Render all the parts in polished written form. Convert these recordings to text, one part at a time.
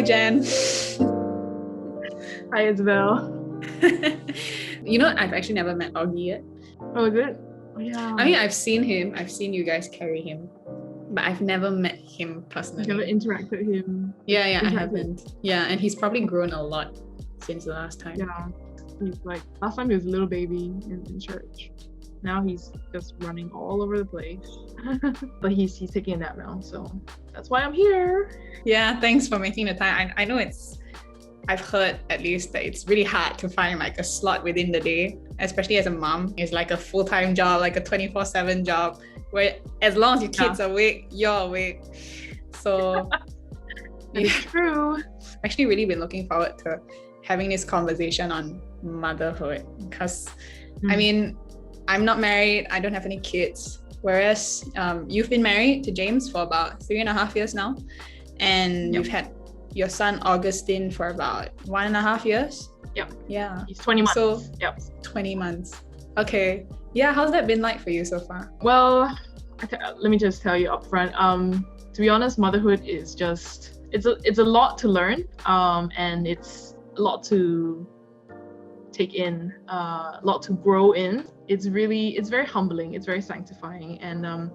Jen. Hi, Isabel. You know, I've actually never met Auggie yet. Oh, is it? Oh, yeah. I mean, I've seen him. I've seen you guys carry him, but I've never met him personally. Never interacted with him. Yeah, I haven't. Yeah, and he's probably grown a lot since the last time. Yeah. He's like, last time he was a little baby in church. Now he's just running all over the place. But he's taking a nap now, so that's why I'm here. Yeah, thanks for making the time. I know I've heard at least that it's really hard to find like a slot within the day, especially as a mom. It's like a full-time job, like a 24/7 job, where as long as your kid's awake, you're awake. So It's true. I've actually really been looking forward to having this conversation on motherhood because I mean, I'm not married, I don't have any kids, whereas you've been married to James for about 3.5 years now, and you've had your son Augustine for about 1.5 years. Yeah, He's 20 months. So 20 months. Okay, yeah, how's that been like for you so far? Well, let me just tell you up front, to be honest, motherhood is just it's a lot to learn, and it's a lot to take in, a lot to grow in. It's very humbling, it's very sanctifying, and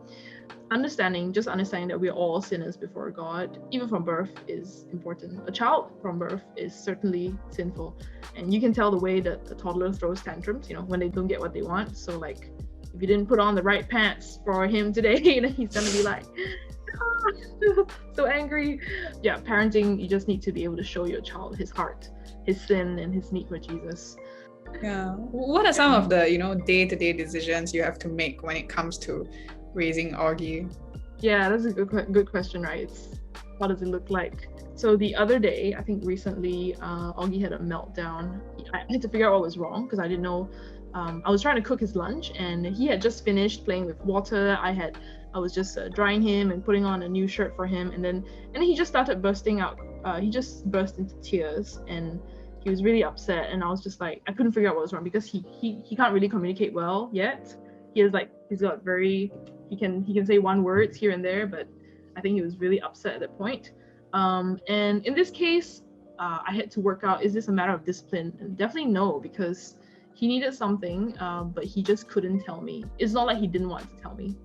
understanding that we're all sinners before God, even from birth, is important. A child from birth is certainly sinful, and you can tell the way that a toddler throws tantrums, when they don't get what they want. So like, if you didn't put on the right pants for him today, then he's gonna be like, so angry. Yeah, parenting, you just need to be able to show your child his heart, his sin, and his need for Jesus. Yeah. What are some of the, day-to-day decisions you have to make when it comes to raising Auggie? Yeah, that's a good question, right? What does it look like? So the other day, I think recently, Auggie had a meltdown. I had to figure out what was wrong because I didn't know. I was trying to cook his lunch, and he had just finished playing with water. I was just drying him and putting on a new shirt for him, and then he just started bursting out. He just burst into tears, and he was really upset. And I was just like, I couldn't figure out what was wrong because he can't really communicate well yet. He can say one words here and there, but I think he was really upset at that point. And in this case, I had to work out, is this a matter of discipline? And definitely no, because he needed something, but he just couldn't tell me. It's not like he didn't want to tell me.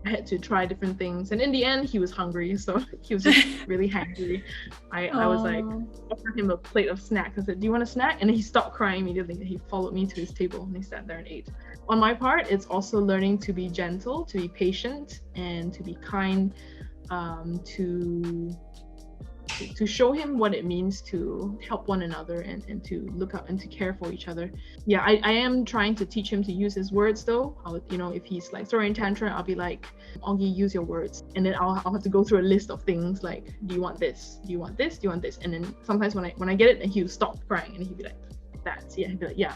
I had to try different things, and in the end, he was hungry, so he was just really hangry. I was like, offered him a plate of snacks. I said, "Do you want a snack?" And he stopped crying immediately. He followed me to his table, and he sat there and ate. On my part, it's also learning to be gentle, to be patient, and to be kind, to show him what it means to help one another and to look up and to care for each other. Yeah, I am trying to teach him to use his words though. If he's like throwing a tantrum, I'll be like, Auggie, use your words. And then I'll have to go through a list of things like, do you want this? Do you want this? Do you want this? And then sometimes when I get it, and he'll stop crying and he'll be like, that's, yeah. He'll be like, yeah,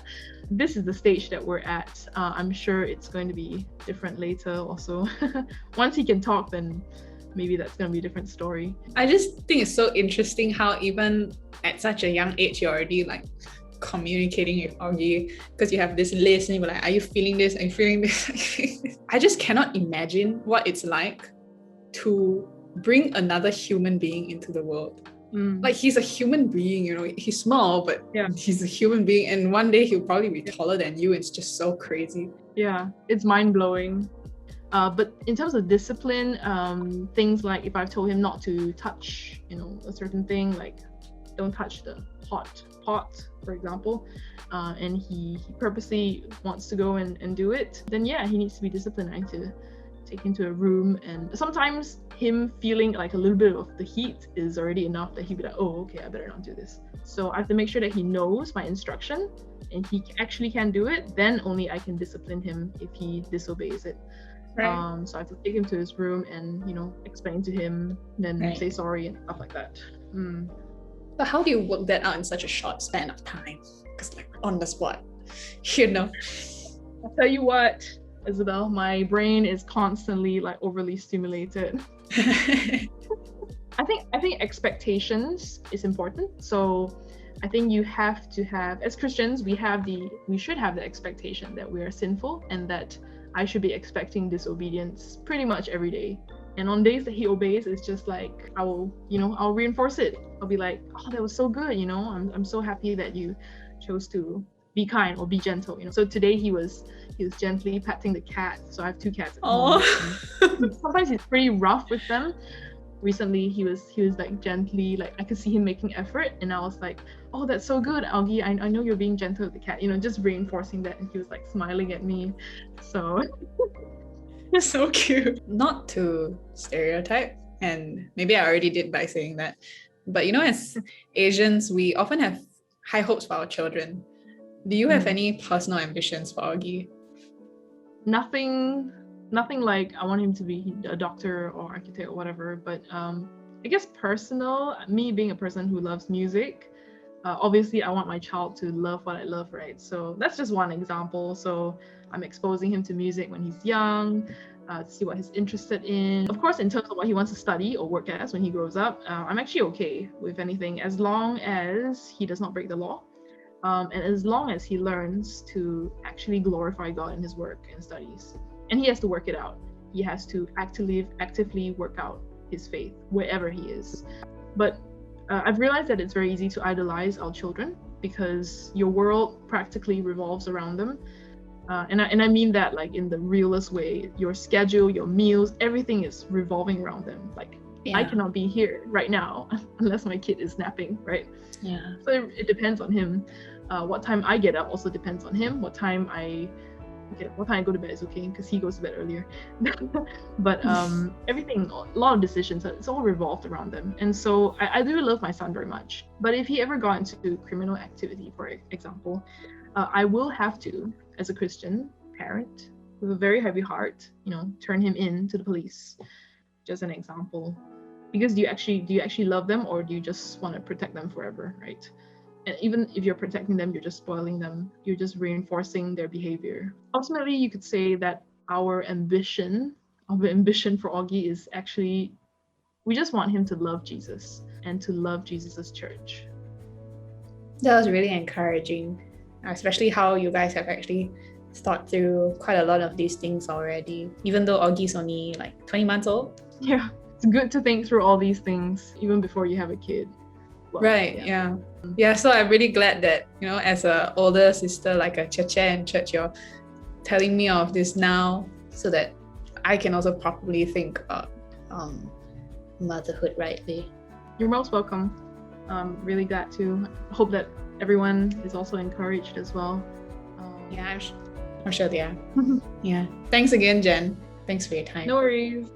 this is the stage that we're at. I'm sure it's going to be different later also. Once he can talk, then maybe that's going to be a different story. I just think it's so interesting how even at such a young age, you're already like communicating with Auggie, because you have this list and you're like, are you feeling this? Are you feeling this? I just cannot imagine what it's like to bring another human being into the world. Like, he's a human being, he's small, but he's a human being, and one day he'll probably be taller than you. It's just so crazy. Yeah, it's mind-blowing. But in terms of discipline, things like if I've told him not to touch, a certain thing, like don't touch the hot pot, for example, and he purposely wants to go and do it, then yeah, he needs to be disciplined. I need to take him to a room, and sometimes him feeling like a little bit of the heat is already enough that he'd be like, oh, okay, I better not do this. So I have to make sure that he knows my instruction and he actually can do it. Then only I can discipline him if he disobeys it. Right. So I have to take him to his room and, explain to him, then say sorry and stuff like that. So how do you work that out in such a short span of time? Because like on the spot, I'll tell you what, Isabel, my brain is constantly like overly stimulated. I think expectations is important. So I think you have to have, as Christians, we should have the expectation that we are sinful and that I should be expecting disobedience pretty much every day. And on days that he obeys, it's just like I'll reinforce it. I'll be like, oh, that was so good, I'm so happy that you chose to be kind or be gentle, So today he was gently patting the cat. So I have 2 cats at home. Sometimes he's pretty rough with them. Recently he was like gently, like I could see him making effort, and I was like, oh, that's so good, Auggie. I know you're being gentle with the cat, just reinforcing that, and he was like smiling at me. So You're so cute. Not to stereotype, and maybe I already did by saying that, but as Asians, we often have high hopes for our children. Do you have any personal ambitions for Auggie? Nothing like I want him to be a doctor or architect or whatever, but I guess personal, me being a person who loves music, obviously I want my child to love what I love, right? So that's just one example. So I'm exposing him to music when he's young, to see what he's interested in. Of course, in terms of what he wants to study or work as when he grows up, I'm actually okay with anything as long as he does not break the law. And as long as he learns to actually glorify God in his work and studies. And he has to work it out. He has to actively work out his faith wherever he is. But I've realized that it's very easy to idolize our children because your world practically revolves around them. And I mean that like in the realest way. Your schedule, your meals, everything is revolving around them. Like I cannot be here right now unless my kid is napping, right? Yeah. So it depends on him. What time I get up also depends on him. What time I go to bed is okay because he goes to bed earlier. But everything, a lot of decisions, it's all revolved around them. And so I do love my son very much. But if he ever got into criminal activity, for example, I will have to, as a Christian parent with a very heavy heart, turn him in to the police. Just an example. Because do you actually love them, or do you just want to protect them forever, right? And even if you're protecting them, you're just spoiling them. You're just reinforcing their behavior. Ultimately, you could say that our ambition for Auggie is actually, we just want him to love Jesus and to love Jesus's church. That was really encouraging, especially how you guys have actually thought through quite a lot of these things already, even though Auggie's only like 20 months old. Yeah, it's good to think through all these things even before you have a kid. Well, right, yeah. So I'm really glad that, as an older sister, like a cheche in church, you're telling me of this now so that I can also properly think about motherhood rightly. You're most welcome. Really glad to. Hope that everyone is also encouraged as well. Yeah, I'm sure they are. Yeah. Thanks again, Jen. Thanks for your time. No worries.